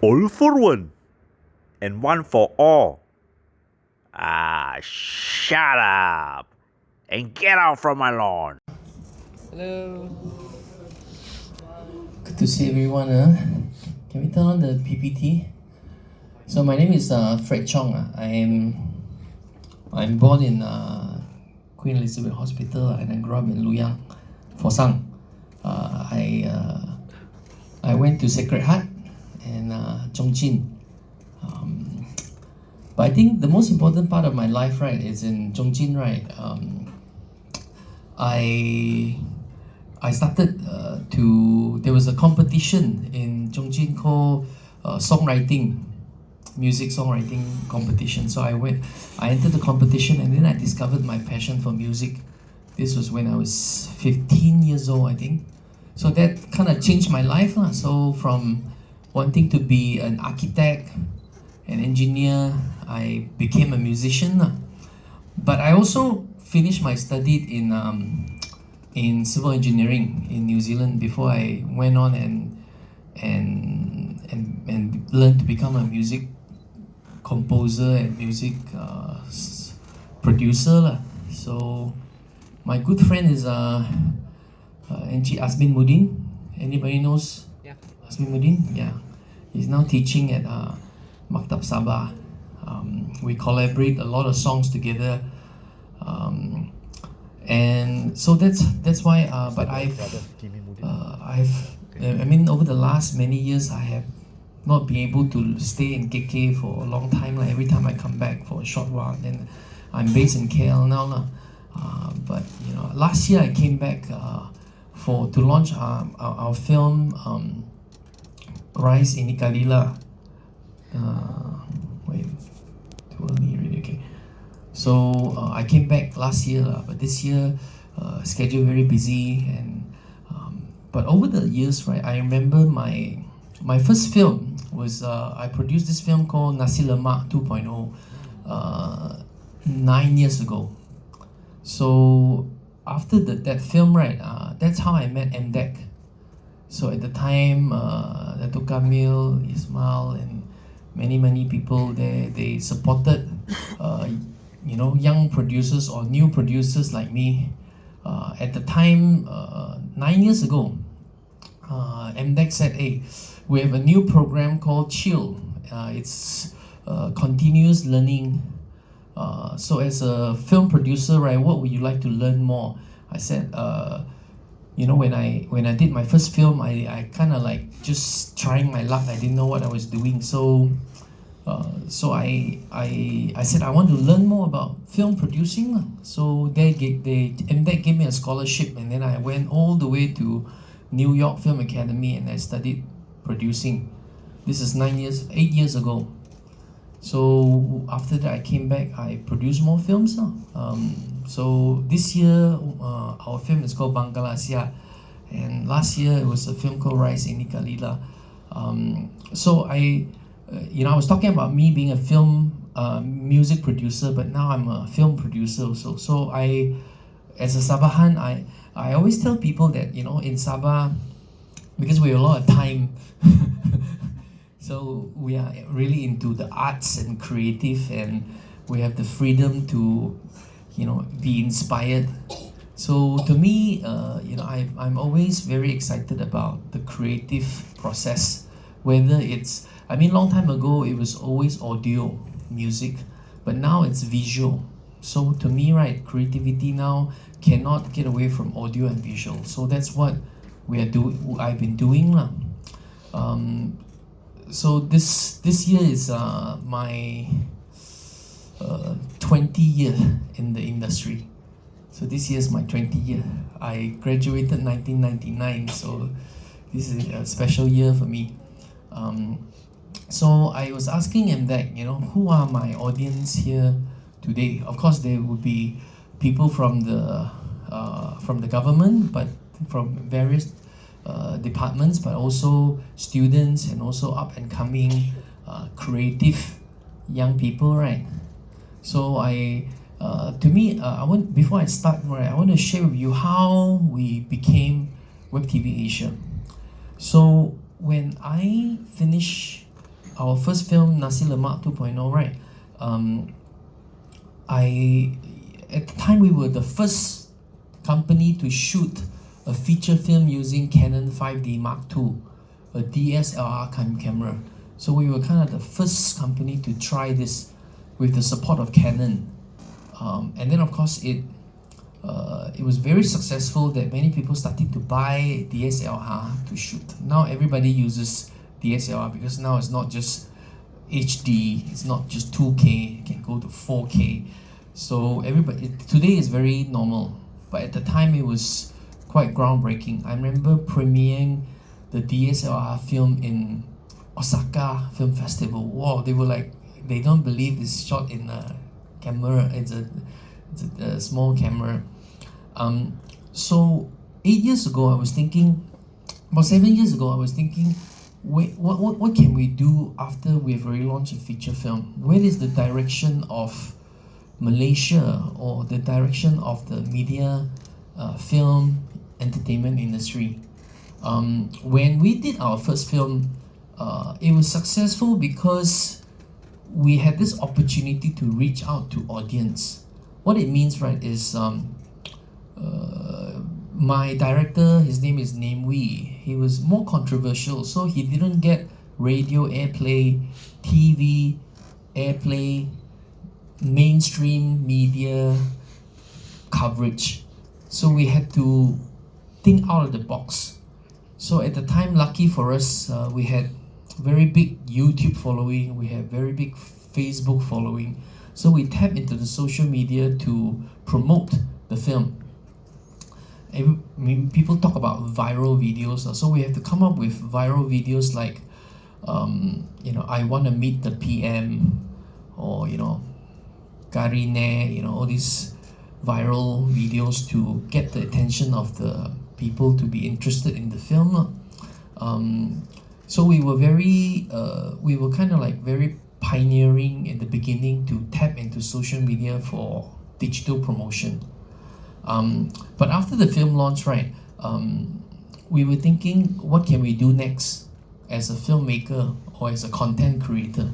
All for one and one for all. Ah, shut up and get out from my lawn. Hello. Good to see everyone. Can we turn on the PPT? So my name is Fred Chong. I'm born in Queen Elizabeth Hospital and I grew up in Luyang, Fosang. I went to Sacred Heart and Chongqing. But I think the most important part of my life, right, is in Chongqing, right. I started there was a competition in Chongqing called music songwriting competition. So I entered the competition and then I discovered my passion for music. This was when I was 15 years old, I think. So that kind of changed my life. So from wanting to be an architect, an engineer, I became a musician. But I also finished my study in civil engineering in New Zealand before I went on and learned to become a music composer and music producer. So my good friend is NG Asmin Mudin. Anybody knows? Yeah. Asmin Mudin? Yeah. He's now teaching at Maktab Sabah. We collaborate a lot of songs together. And so that's why. But over the last many years, I have not been able to stay in KK for a long time. Like every time I come back for a short while, then I'm based in KL now. But last year I came back to launch our film Rise in Ikalila. Wait, too early already. Okay. So I came back last year, but this year schedule very busy. And but over the years, right, I remember my first film was I produced this film called Nasi Lemak 2.0 9 years ago. So after that film, right, that's how I met MDEC. So at the time, Dato Kamil, Ismail, and many people there, they supported young producers or new producers like me. At the time, 9 years ago, MDEC said, hey, we have a new program called Chill. It's continuous learning. So as a film producer, right, what would you like to learn more? I said, when I did my first film, I kind of like just trying my luck. I didn't know what I was doing. So I said I want to learn more about film producing. So MDEC gave me a scholarship, and then I went all the way to New York Film Academy and I studied producing. This is 8 years ago. So after that I came back, I produced more films. So this year our film is called Rahsia, and last year it was a film called Rise in Ikalila. So I was talking about me being a film music producer, but now I'm a film producer also. So as a Sabahan, I always tell people that in Sabah, because we have a lot of time, so we are really into the arts and creative, and we have the freedom to be inspired. So to me, I'm always very excited about the creative process, whether it's long time ago it was always audio music, but now it's visual. So to me, right, creativity now cannot get away from audio and visual. So that's what I've been doing. So this year is my 20 year in the industry. So this year is my 20 year. I graduated 1999, so this is a special year for me. So I was asking MDEC, who are my audience here today? Of course, there would be people from the government, but from various departments, but also students and also up and coming creative young people, right? So before I start, right, I want to share with you how we became WebTv Asia. So when I finished our first film, Nasi Lemak 2.0, right? At the time, we were the first company to shoot a feature film using Canon 5D Mark II, a DSLR camera. So we were kind of the first company to try this with the support of Canon. And then of course it was very successful that many people started to buy DSLR to shoot. Now everybody uses DSLR because now it's not just HD, it's not just 2K, it can go to 4K. So today is very normal, but at the time it was quite groundbreaking. I remember premiering the DSLR film in Osaka Film Festival. Wow, they were like, they don't believe it's shot in a camera, it's a small camera. So 8 years ago I was thinking, about 7 years ago I was thinking, wait, what can we do after we've already launched a feature film? Where is the direction of Malaysia or the direction of the media, film, entertainment industry? When we did our first film, it was successful because we had this opportunity to reach out to audience. What it means, right, is my director, his name is Namewee. He was more controversial, so he didn't get radio airplay, TV airplay, mainstream media coverage. So we had to think out of the box. So at the time, lucky for us, we had very big YouTube following, we had very big Facebook following. So we tapped into the social media to promote the film. People talk about viral videos, so we have to come up with viral videos like, I want to meet the PM, or Karine, all these viral videos to get the attention of the people to be interested in the film. So we were kind of like very pioneering in the beginning to tap into social media for digital promotion. But after the film launch, right, we were thinking, what can we do next as a filmmaker or as a content creator?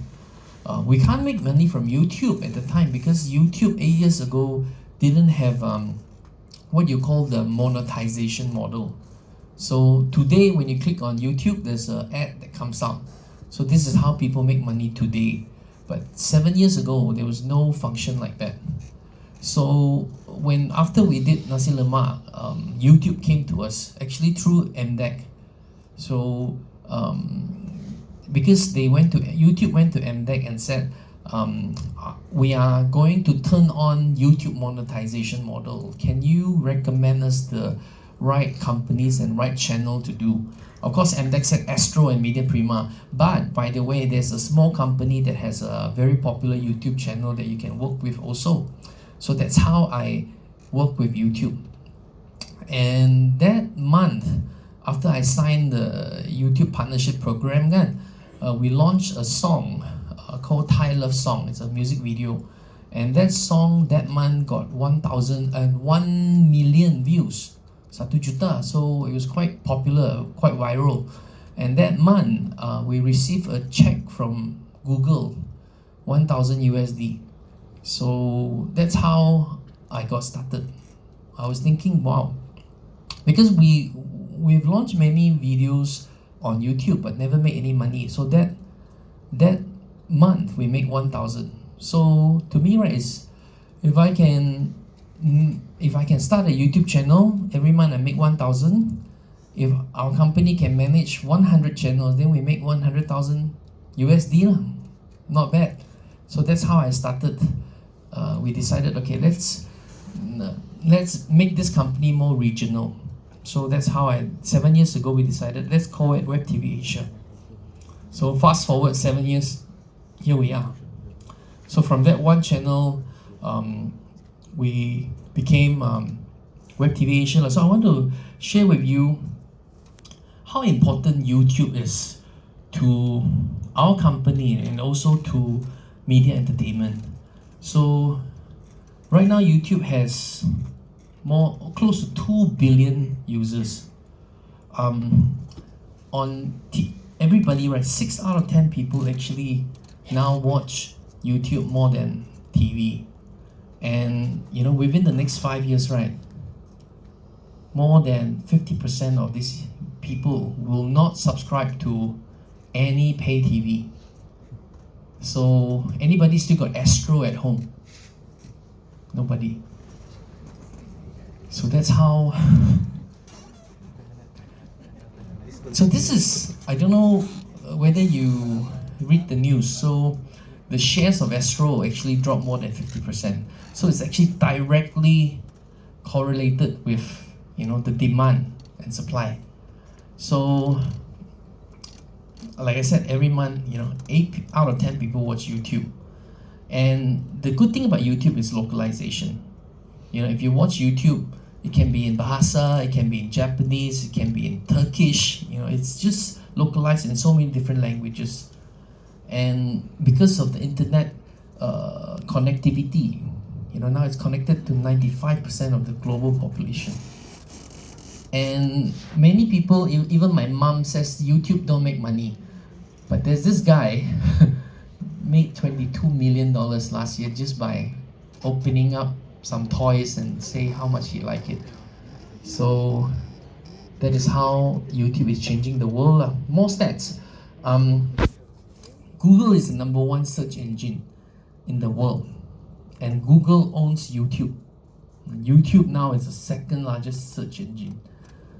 We can't make money from YouTube at the time because YouTube 8 years ago didn't have what you call the monetization model. So today when you click on YouTube, there's an ad that comes out. So this is how people make money today. But 7 years ago, there was no function like that. So after we did Nasi Lemak, YouTube came to us actually through MDEC. So because YouTube went to MDEC and said, we are going to turn on YouTube monetization model. Can you recommend us the right companies and right channel to do? Of course, MDEC said Astro and Media Prima, but by the way, there's a small company that has a very popular YouTube channel that you can work with also. So that's how I work with YouTube. And that month, after I signed the YouTube partnership program, we launched a song called Thai Love Song. It's a music video. And that song that month got 1 million views. 1 juta. So it was quite popular, quite viral. And that month, we received a check from Google, 1,000 USD. So that's how I got started. I was thinking, wow, because we've launched many videos on YouTube but never made any money. So that month we make 1,000. So to me, right, is if I can start a YouTube channel, every month I make 1,000. If our company can manage 100 channels, then we make 100,000 USD. Not bad. So that's how I started. We decided, okay, let's make this company more regional. So that's how 7 years ago we decided, let's call it WebTv Asia. So fast forward 7 years, here we are. So from that one channel, we became WebTv Asia. So I want to share with you how important YouTube is to our company and also to media entertainment. So right now YouTube has close to 2 billion users. On everybody, right, 6 out of 10 people actually now watch YouTube more than TV. And within the next 5 years, right, more than 50% of these people will not subscribe to any pay TV. So anybody still got Astro at home? Nobody. So that's how. So this is, I don't know whether you read the news. So the shares of Astro actually dropped more than 50%. So it's actually directly correlated with the demand and supply. So like I said, every month 8 out of 10 people watch YouTube. And the good thing about YouTube is localization. If you watch YouTube, it can be in Bahasa, it can be in Japanese, it can be in Turkish. It's just localized in so many different languages. And because of the internet connectivity, now it's connected to 95% of the global population. And many people, even my mom, says YouTube don't make money. But there's this guy made $22 million last year just by opening up some toys and say how much he liked it. So that is how YouTube is changing the world. More stats. Google is the #1 search engine in the world, and Google owns YouTube. YouTube now is the second largest search engine.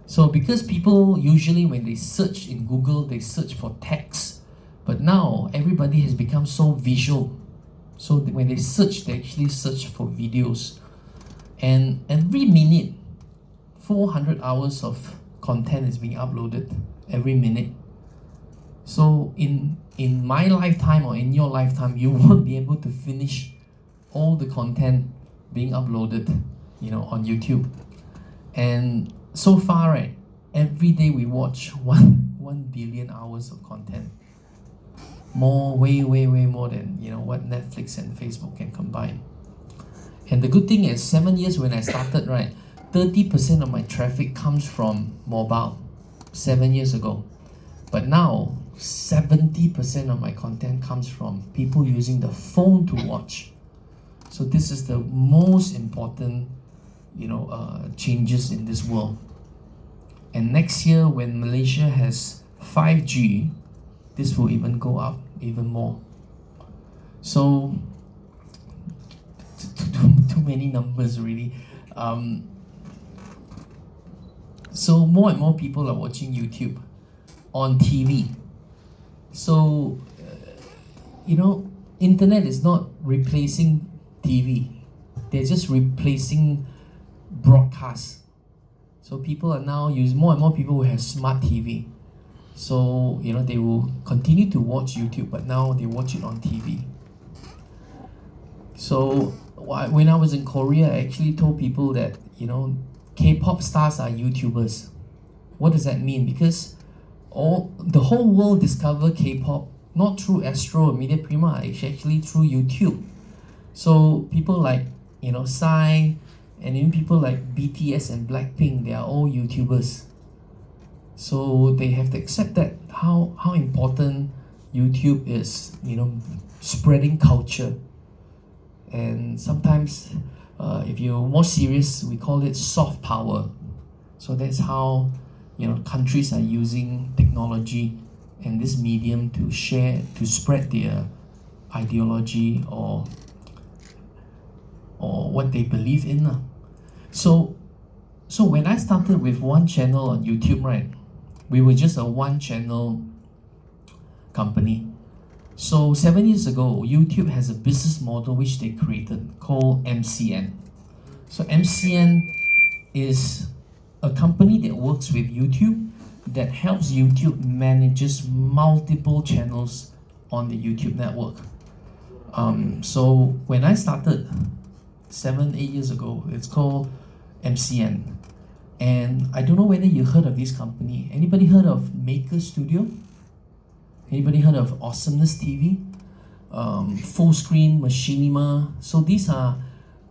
So because people usually when they search in Google, they search for text, but now everybody has become so visual. So when they search, they actually search for videos. And every minute, 400 hours of content is being uploaded every minute. So in my lifetime or in your lifetime, you won't be able to finish all the content being uploaded, on YouTube. And so far, right, every day we watch 1 billion hours of content. Way more than what Netflix and Facebook can combine. And the good thing is, 7 years when I started, right, 30% of my traffic comes from mobile 7 years ago. But now 70% of my content comes from people using the phone to watch. So this is the most important changes in this world. And next year when Malaysia has 5G, this will even go up even more. So too many numbers really. So more and more people are watching YouTube on TV. So internet is not replacing TV. They're just replacing broadcast. So people are now more and more people will have smart TV. So they will continue to watch YouTube, but now they watch it on TV. So when I was in Korea, I actually told people that K-pop stars are YouTubers. What does that mean? Because the whole world discovered K-pop not through Astro or Media Prima, it's actually through YouTube. So people like Psy, and even people like BTS and Blackpink, they are all YouTubers. So they have to accept that how important YouTube is, spreading culture. And sometimes, if you're more serious, we call it soft power. So that's how countries are using technology and this medium to spread their ideology or what they believe in. So when I started with one channel on YouTube, right, we were just a one channel company. So 7 years ago, YouTube has a business model which they created called MCN. So MCN is a company that works with YouTube that helps YouTube manages multiple channels on the YouTube network. So when I started 7-8 years ago, it's called MCN. And I don't know whether you heard of this company. Anybody heard of Maker Studio? Anybody heard of Awesomeness TV? Full Screen, Machinima. So these are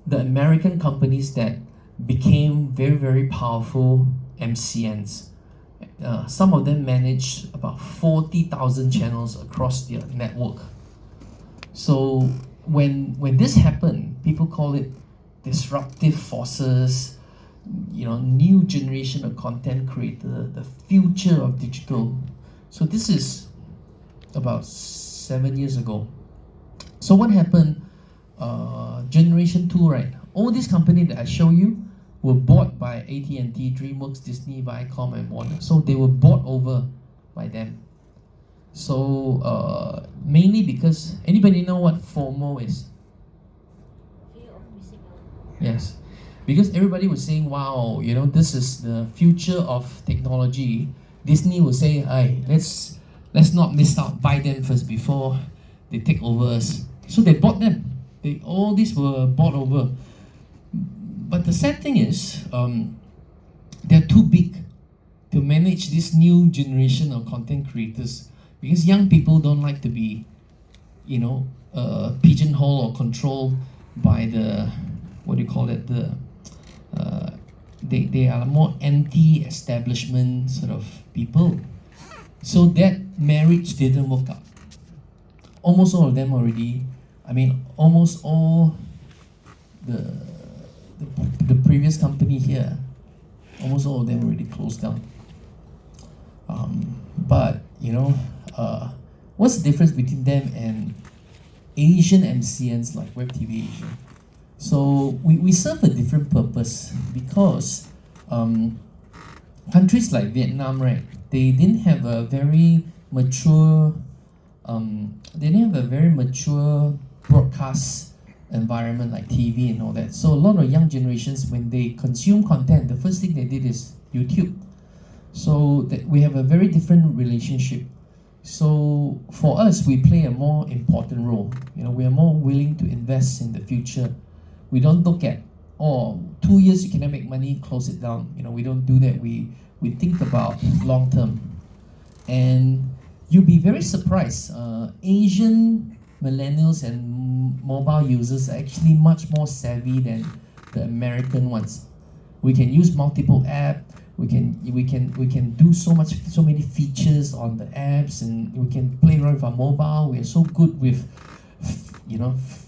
the American companies that became very, very powerful MCNs. Some of them manage about 40,000 channels across their network. So when this happened, people call it disruptive forces, new generation of content creator, the future of digital. So this is about 7 years ago. So what happened? Generation 2, right? All these companies that I show you were bought by AT&T, DreamWorks, Disney, Viacom, and Warner. So they were bought over by them. So mainly because, anybody know what FOMO is? Fear of missing out. Yes, because everybody was saying, wow, this is the future of technology. Disney will say, hey, let's not miss out, buy them first before they take over us. So they bought them. All these were bought over. But the sad thing is, they're too big to manage this new generation of content creators, because young people don't like to be, pigeonholed or controlled by the, what do you call it, they are more anti-establishment sort of people. So that marriage didn't work out. Almost all of them already, almost all the previous company here, almost all of them already closed down. But what's the difference between them and Asian MCNs like WebTv Asia? So we serve a different purpose, because countries like Vietnam, right? They didn't have a very mature broadcast environment like TV and all that. So a lot of young generations, when they consume content, the first thing they did is YouTube. So that we have a very different relationship. So for us, we play a more important role. We are more willing to invest in the future. We don't look at, 2 years you cannot make money, close it down. We don't do that. We think about long term. And you'll be very surprised. Asian millennials and mobile users are actually much more savvy than the American ones. We can use multiple apps. We can do so many features on the apps, and we can play around with our mobile. We are so good with,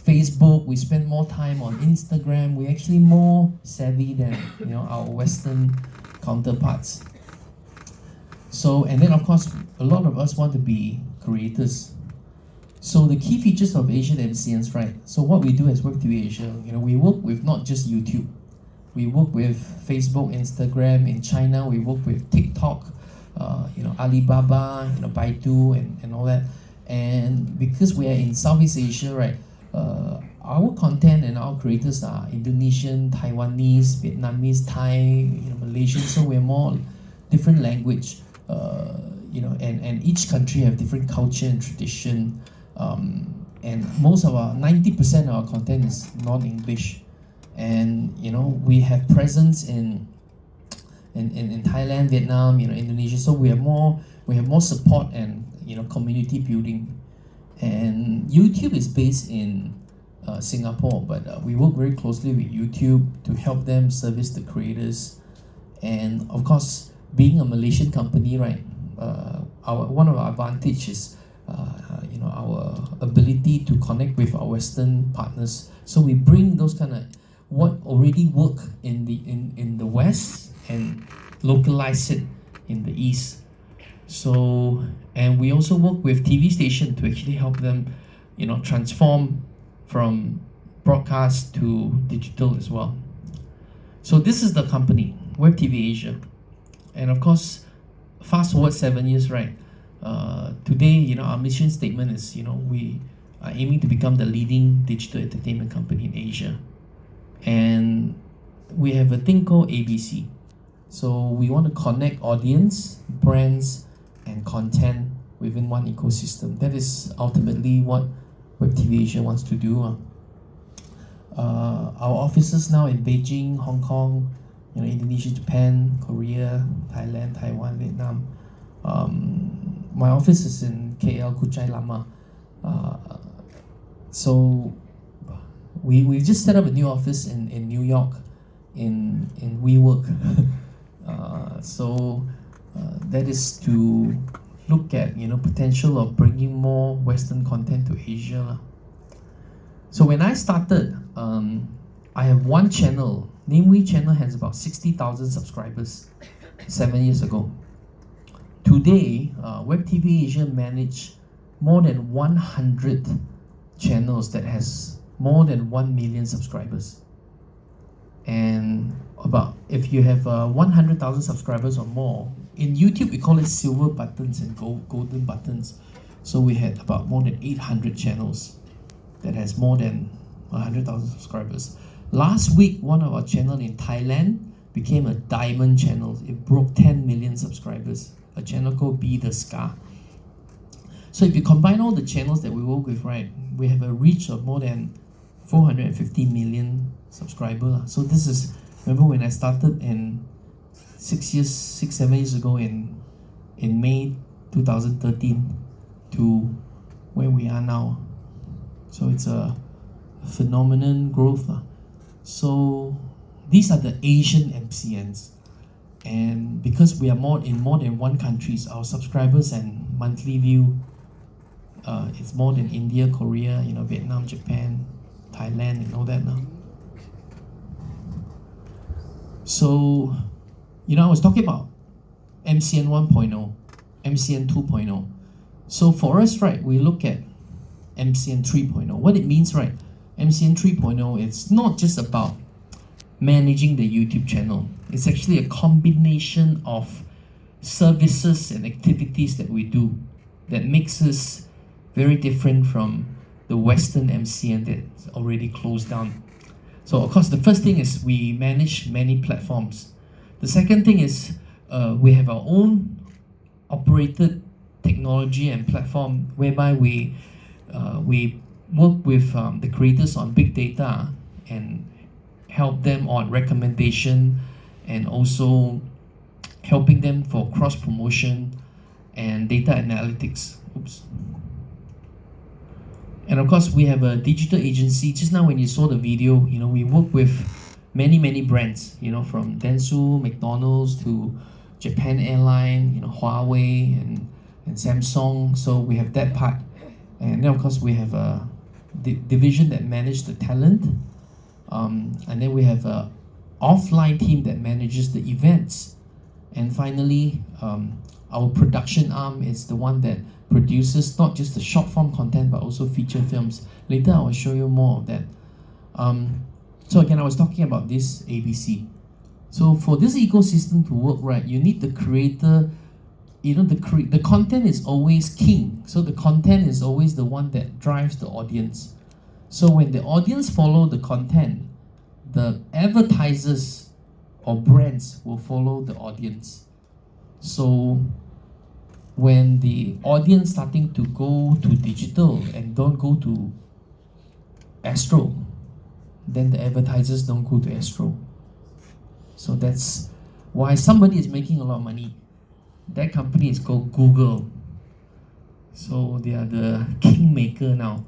Facebook. We spend more time on Instagram. We're actually more savvy than our Western counterparts. So, and then of course, a lot of us want to be creators. So the key features of Asian MCNs, right? So what we do as WebTv Asia, we work with not just YouTube. We work with Facebook, Instagram. In China, we work with TikTok, Alibaba, Baidu, and all that. And because we are in Southeast Asia, right, our content and our creators are Indonesian, Taiwanese, Vietnamese, Thai, Malaysian. So we're more different language, and each country have different culture and tradition. And most of 90% of our content is non-English. And we have presence in Thailand, Vietnam, Indonesia. So we have more support and community building. And YouTube is based in Singapore, but we work very closely with YouTube to help them service the creators. And of course, being a Malaysian company, right? One of our advantages is our ability to connect with our Western partners. So we bring those kind of what already work in the West and localize it in the East. So, and we also work with TV station to actually help them, transform from broadcast to digital as well. So this is the company, WebTv Asia. And of course, fast forward 7 years, right? Today, our mission statement is, we are aiming to become the leading digital entertainment company in Asia. And we have a thing called ABC. So we want to connect audience, brands, and content within one ecosystem. That is ultimately what WebTv Asia wants to do. Our offices now in Beijing, Hong Kong, Indonesia, Japan, Korea, Thailand, Taiwan, Vietnam. My office is in KL, Kuchai Lama. So we just set up a new office in New York, in WeWork. that is to look at potential of bringing more Western content to Asia lah. So when I started, I have one channel. Namewee channel has about 60,000 subscribers 7 years ago. Today, WebTv Asia manage more than 100 channels that has more than 1 million subscribers. And if you have 100,000 subscribers or more, in YouTube we call it silver buttons and golden buttons. So we had about more than 800 channels that has more than 100,000 subscribers. Last week, one of our channel in Thailand became a diamond channel. It broke 10 million subscribers. A channel called Be The Scar. So if you combine all the channels that we work with, right, we have a reach of more than 450 million subscribers. So this is, remember when I started in 7 years ago in May 2013 to where we are now. So it's a phenomenal growth. So these are the Asian MCNs. And because we are in more than one countries, our subscribers and monthly view is more than India, Korea, Vietnam, Japan, Thailand, and all that now. So, I was talking about MCN 1.0, MCN 2.0. So for us, right, we look at MCN 3.0. What it means, right? MCN 3.0, it's not just about managing the YouTube channel. It's actually a combination of services and activities that we do that makes us very different from the Western MCN that's already closed down. So of course, the first thing is we manage many platforms. The second thing is we have our own operated technology and platform whereby we work with the creators on big data and help them on recommendation and also helping them for cross promotion and data analytics. Oops. And of course, we have a digital agency. Just now when you saw the video, we work with many brands, from Dentsu, McDonald's to Japan Airline, Huawei and Samsung. So we have that part. And then of course we have a division that manages the talent. And then we have a offline team that manages the events. And finally, our production arm is the one that produces not just the short form content but also feature films. Later I will show you more of that. So again, I was talking about this ABC. So for this ecosystem to work right, you need the creator. The content is always king. So the content is always the one that drives the audience. So when the audience follow the content, the advertisers or brands will follow the audience. So when the audience starting to go to digital and don't go to Astro, then the advertisers don't go to Astro. So that's why somebody is making a lot of money. That company is called Google. So they are the kingmaker now.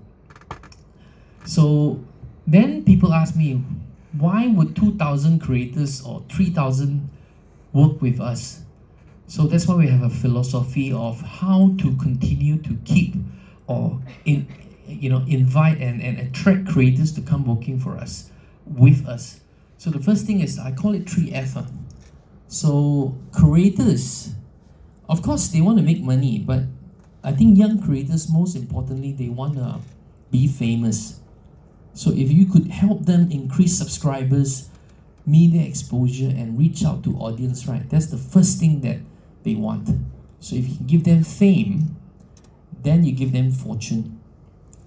So then people ask me, why would 2,000 creators or 3,000 work with us? So that's why we have a philosophy of how to continue to keep or invite and attract creators to come working for us, with us. So the first thing is, I call it 3F. So creators, of course, they want to make money, but I think young creators, most importantly, they want to be famous. So if you could help them increase subscribers, media exposure, and reach out to audience, right? That's the first thing that they want. So if you can give them fame, then you give them fortune.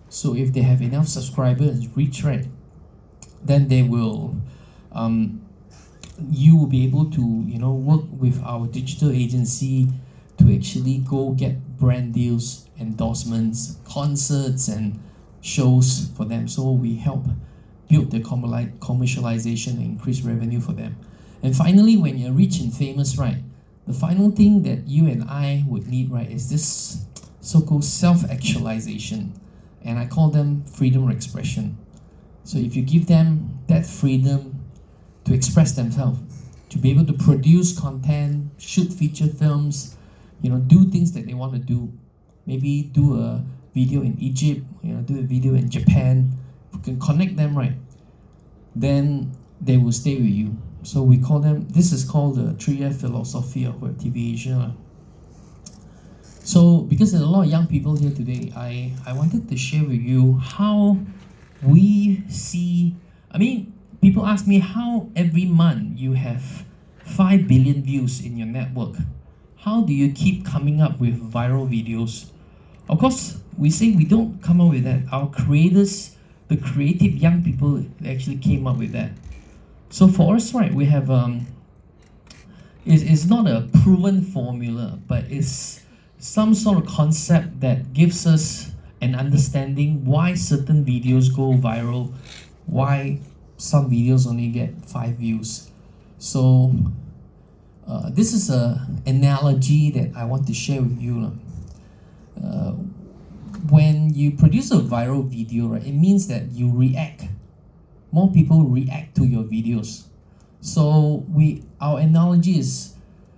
So if they have enough subscribers, reach, right, then they will, you will be able to, work with our digital agency to actually go get brand deals, endorsements, concerts, and shows for them. So we help build the commercialization and increase revenue for them. And finally, when you're rich and famous, right, the final thing that you and I would need, right, is this so-called self-actualization. And I call them freedom of expression. So if you give them that freedom to express themselves, to be able to produce content, shoot feature films, do things that they want to do. Maybe do a video in Egypt, do a video in Japan. You can connect them, right? Then they will stay with you. So we call them, this is called the 3F philosophy of WebTv Asia. So because there's a lot of young people here today, I wanted to share with you how we see, people ask me how every month you have 5 billion views in your network. How do you keep coming up with viral videos? Of course, we say we don't come up with that. Our creators, the creative young people actually came up with that. So for us, right, we have, it's not a proven formula, but it's some sort of concept that gives us an understanding why certain videos go viral, why some videos only get 5 views. So this is an analogy that I want to share with you. When you produce a viral video, right, it means that you react. More people react to your videos. So our analogy is,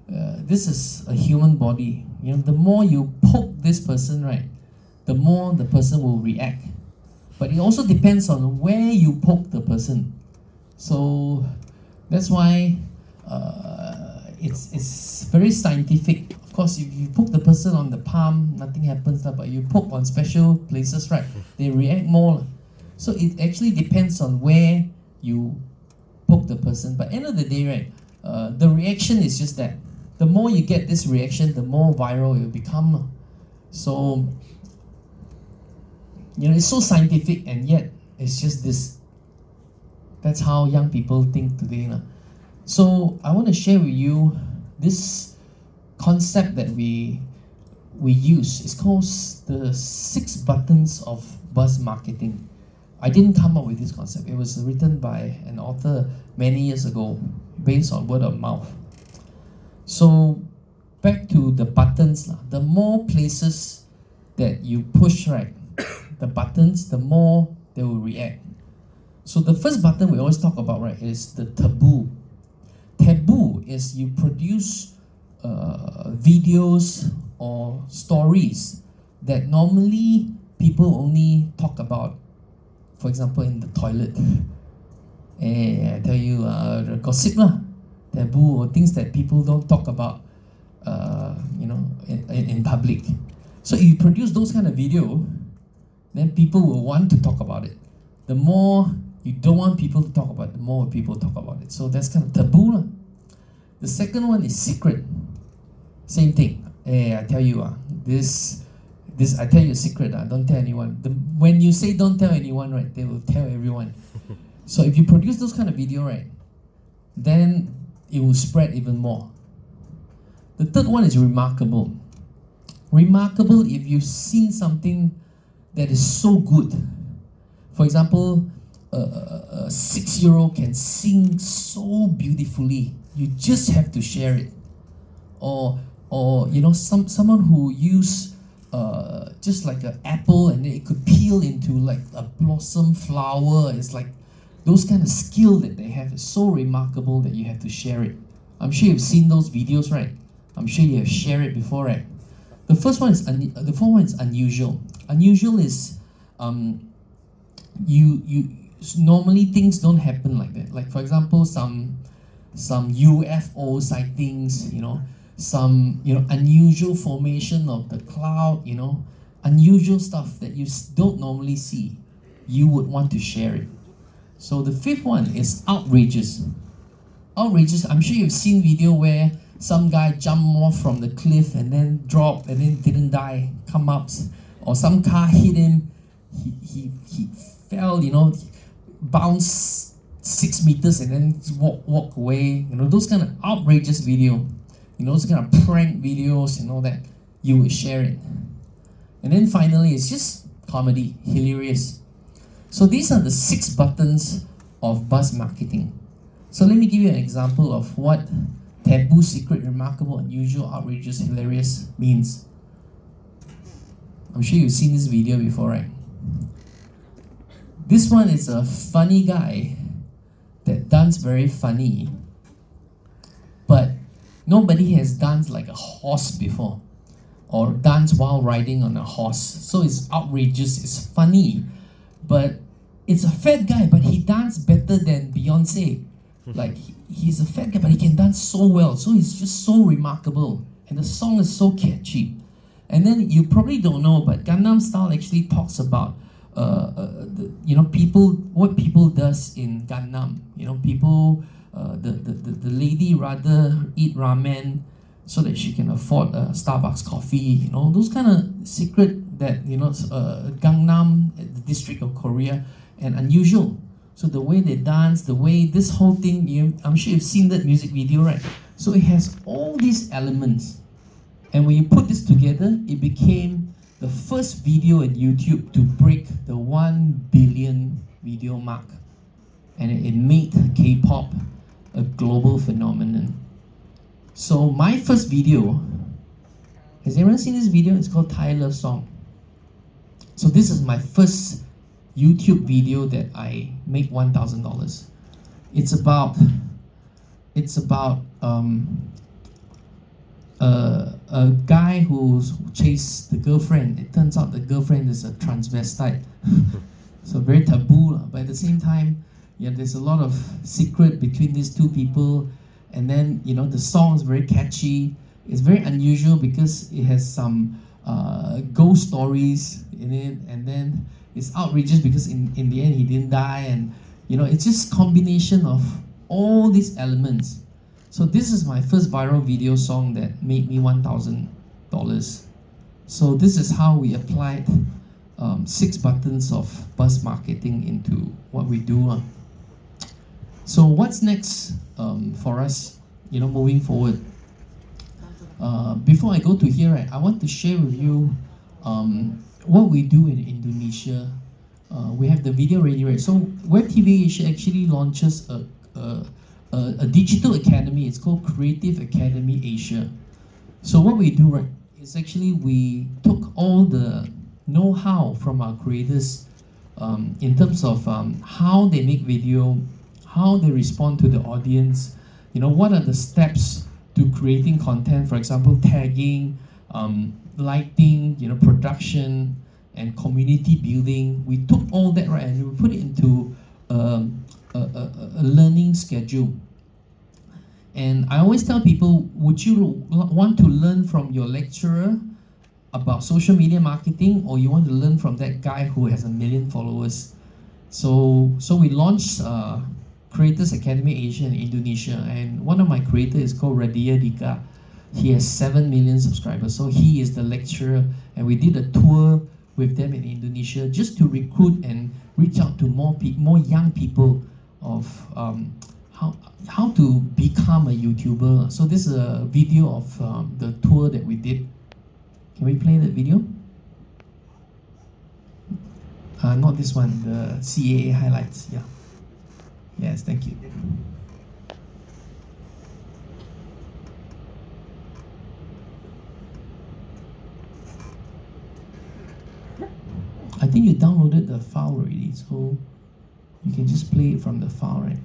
this is a human body. The more you poke this person, right, the more the person will react. But it also depends on where you poke the person. So that's why it's very scientific. Of course, if you poke the person on the palm, nothing happens. But you poke on special places, right, they react more. So it actually depends on where you poke the person. But end of the day, right, the reaction is just that. The more you get this reaction, the more viral it will become. So, it's so scientific, and yet it's just this. That's how young people think today. So I want to share with you this concept that we use. It's called the 6 buttons of buzz marketing. I didn't come up with this concept. It was written by an author many years ago, based on word of mouth. So back to the buttons. The more places that you push, right, the buttons, the more they will react. So the first button we always talk about, right, is the taboo. Taboo is you produce videos or stories that normally people only talk about. For example, in the toilet. I tell you, gossip lah, taboo, or things that people don't talk about, in public. So if you produce those kind of video, then people will want to talk about it. The more you don't want people to talk about it, the more people talk about it. So that's kind of taboo lah. The second one is secret. Same thing. I tell you, this I tell you a secret, don't tell anyone. When you say don't tell anyone, right, they will tell everyone. So if you produce those kind of video, right, then it will spread even more. The third one is remarkable. Remarkable if you've seen something that is so good. For example, a 6-year-old can sing so beautifully. You just have to share it. Or someone who used just like an apple and it could peel into like a blossom flower. It's like those kind of skill that they have is so remarkable that you have to share it. I'm sure you've seen those videos, right? I'm sure you have shared it before, right? The fourth one is unusual. Unusual is normally things don't happen like that. Like for example, some UFO sightings, some unusual formation of the cloud, unusual stuff that you don't normally see. You would want to share it. So the fifth one is outrageous. Outrageous. I'm sure you've seen video where some guy jumped off from the cliff and then dropped and then didn't die, come up, or some car hit him. He fell, bounced 6 meters and then walk away. Those kind of outrageous video. Those kind of prank videos and all that, you would share it. And then finally, it's just comedy, hilarious. So these are the 6 buttons of buzz marketing. So let me give you an example of what taboo, secret, remarkable, unusual, outrageous, hilarious means. I'm sure you've seen this video before, right? This one is a funny guy that dance very funny. Nobody has danced like a horse before, or danced while riding on a horse. So it's outrageous, it's funny, but it's a fat guy, but he danced better than Beyonce. Like he's a fat guy, but he can dance so well. So he's just so remarkable, and the song is so catchy. And then you probably don't know, but Gangnam Style actually talks about people, what people does in Gangnam. People, the lady rather eat ramen so that she can afford Starbucks coffee. Those kind of secret that Gangnam, the district of Korea, and unusual. So the way they dance, the way this whole thing, I'm sure you've seen that music video, right? So it has all these elements. And when you put this together, it became the first video on YouTube to break the 1 billion video mark. And it made K-pop a global phenomenon. So my first video, has anyone seen this video? It's called Thai Love Song. So this is my first YouTube video that I make $1,000. It's about a guy who chased the girlfriend. It turns out the girlfriend is a transvestite. So very taboo, but at the same time, there's a lot of secret between these two people. And then, the song is very catchy. It's very unusual because it has some ghost stories in it. And then it's outrageous because in the end, he didn't die. And, it's just combination of all these elements. So this is my first viral video song that made me $1,000. So this is how we applied 6 buttons of buzz marketing into what we do. So what's next for us, moving forward? Before I go to here, I want to share with you what we do in Indonesia. We have the video ready, right? So WebTv Asia actually launches a digital academy. It's called Creative Academy Asia. So what we do, right, is actually we took all the know-how from our creators in terms of how they make video, how they respond to the audience, what are the steps to creating content, for example, tagging, lighting, production, and community building. We took all that, right, and we put it into a learning schedule. And I always tell people, would you want to learn from your lecturer about social media marketing, or you want to learn from that guy who has 1 million followers? So we launched Creators Academy Asia in Indonesia, and one of my creators is called Rahsia. He has 7 million subscribers, so he is the lecturer, and we did a tour with them in Indonesia just to recruit and reach out to more young people of how to become a YouTuber. So this is a video of the tour that we did. Can we play that video? Not this one, the CAA highlights. Yeah. Yes, thank you. I think you downloaded the file already, so you can just play it from the file, right?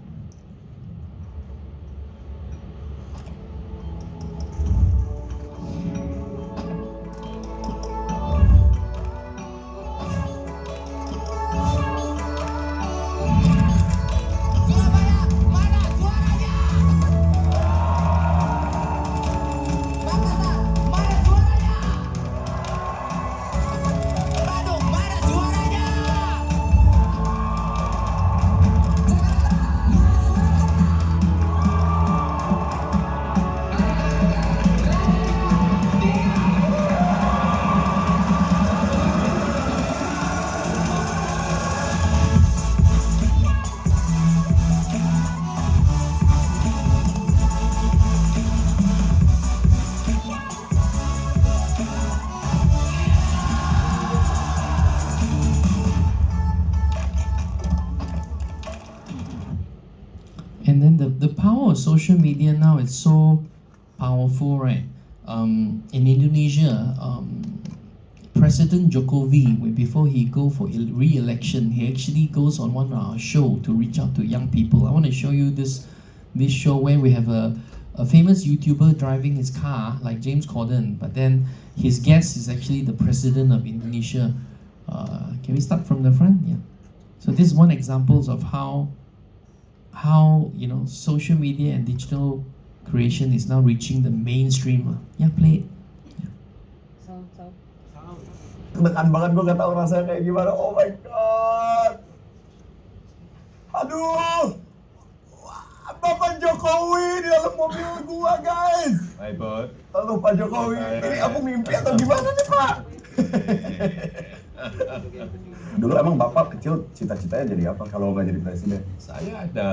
And then the power of social media now is so powerful, right? In Indonesia, President Jokowi, before he go for re-election, he actually goes on one show to reach out to young people. I want to show you this show where we have a a famous YouTuber driving his car like James Corden, but then his guest is actually the president of Indonesia. Can we start from the front? Yeah. So this is one examples of how social media and digital creation is now reaching the mainstream. Yeah, play it. Sound. Tekan banget, gue gak tahu rasanya kayak gimana. Oh my god. Aduh. Wah, Bapak Jokowi di dalam mobil gua, guys. Hai Bud. Halo Pak Jokowi. Ini aku mimpi atau gimana nih, Pak? Dulu emang Bapak kecil cita-citanya jadi apa kalau nggak jadi presiden? Saya ada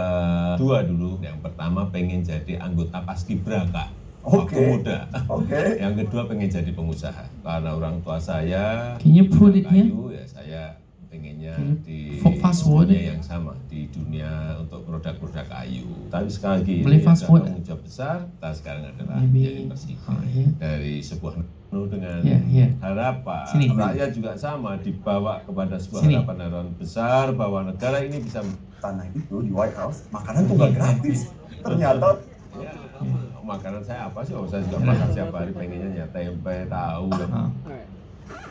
dua dulu. Yang pertama pengen jadi anggota Paskibraka. Oke. Waktu muda. Oke. Yang kedua pengen jadi pengusaha. Karena orang tua saya Can you put it here? kayu, ya saya pengennya Can di you fast forward dunia it? yang sama, di dunia untuk produk-produk kayu. Tapi sekali lagi Boleh ini fast adalah forward? tanggung jawab besar. Kita sekarang adalah Maybe, jadi presiden yeah. dari sebuah penuh dengan Yeah. harapan. Sini. Rakyat juga sama, dibawa kepada sebuah Sini. harapan besar bahwa negara ini bisa Tanah itu di White House, makanan tuh nggak gratis. Ternyata ya, makanan saya apa sih? Oh, saya juga makan setiap hari, pengennya ya tempe, tahu, Ah.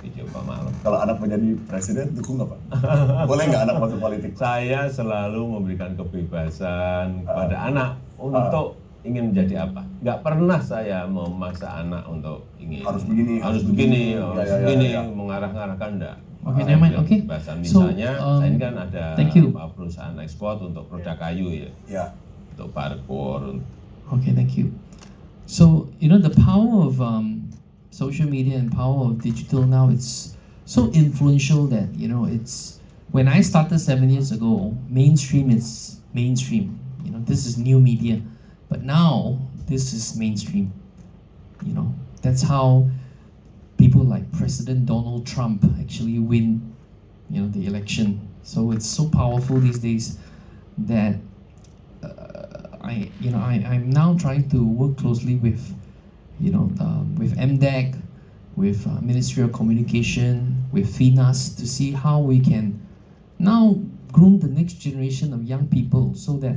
dicoba malam. kalau anak menjadi presiden, dukung nggak Pak? Boleh nggak anak masuk politik? Saya selalu memberikan kebebasan kepada anak untuk ingin menjadi apa. Nggak pernah saya memaksa anak untuk ingin Harus begini, harus begini, ya. mengarah-ngarahkan enggak. Okay, never mind. Okay. Kebebasan. So, Misalnya, saya ini kan ada thank you. perusahaan ekspor untuk produk kayu ya, Ya. untuk parkour. Okay, thank you. So, the power of social media and power of digital now, it's so influential that, it's, when I started 7 years ago, mainstream is mainstream. This is new media. But now, this is mainstream. That's how people like President Donald Trump actually win, the election. So it's so powerful these days that I'm now trying to work closely with, with MDEC, with Ministry of Communication, with FINAS to see how we can now groom the next generation of young people so that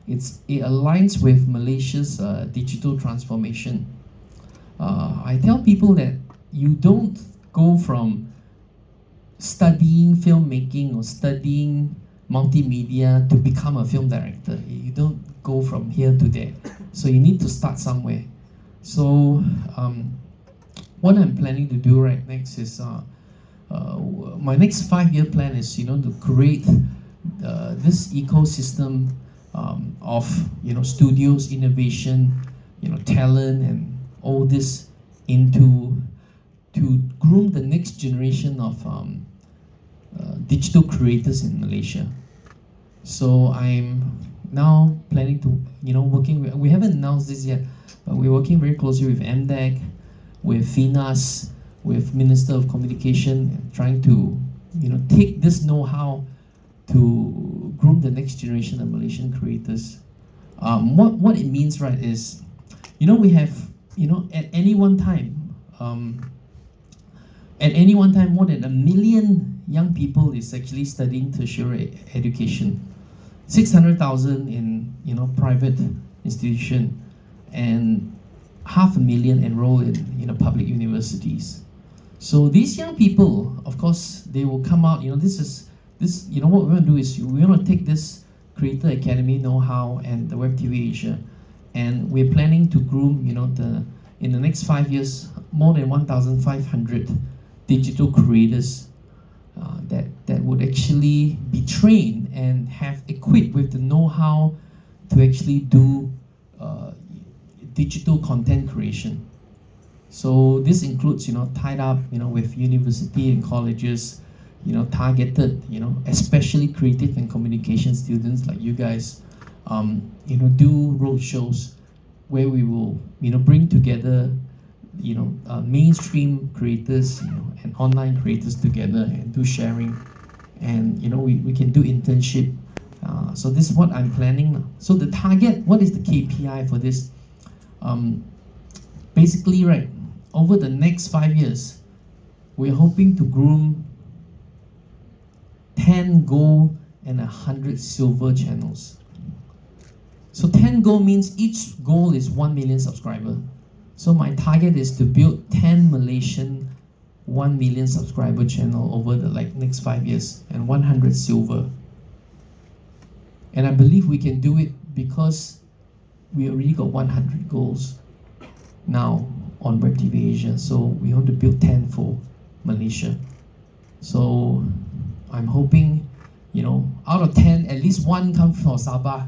it aligns with Malaysia's digital transformation. I tell people that you don't go from studying filmmaking or studying multimedia to become a film director. You don't go from here to there. So you need to start somewhere. So what I'm planning to do right next is my next 5-year plan is to create this ecosystem of studios, innovation, talent, and all this to groom the next generation of digital creators in Malaysia. So I'm now planning to, we haven't announced this yet, but we're working very closely with MDEC, with FINAS, with Minister of Communication, and trying to, take this know-how to groom the next generation of Malaysian creators. What it means, right, is, we have, at any one time, more than 1 million young people is actually studying tertiary education. 600,000 in private institution, and 500,000 enroll in public universities. So these young people, of course, they will come out. What we want to do is we want to take this Creator Academy know-how and the WebTv Asia, and we're planning to groom, in the next 5 years, more than 1,500 digital creators that would actually be trained and have equipped with the know-how to actually do digital content creation. So this includes, tied up, with university and colleges, targeted, especially creative and communication students like you guys, do road shows where we will, bring together, mainstream creators, and online creators together and do sharing, and we can do internship. So this is what I'm planning now. So the target, what is the KPI for this? Basically, right, over the next 5 years, we're hoping to groom 10 gold and 100 silver channels. So 10 goal means each goal is 1 million subscriber. So my target is to build 10 Malaysian 1 million subscriber channel over the next 5 years and 100 silver. And I believe we can do it because we already got 100 goals now on WebTv Asia. So we want to build 10 for Malaysia. So I'm hoping, out of 10, at least one comes from Sabah.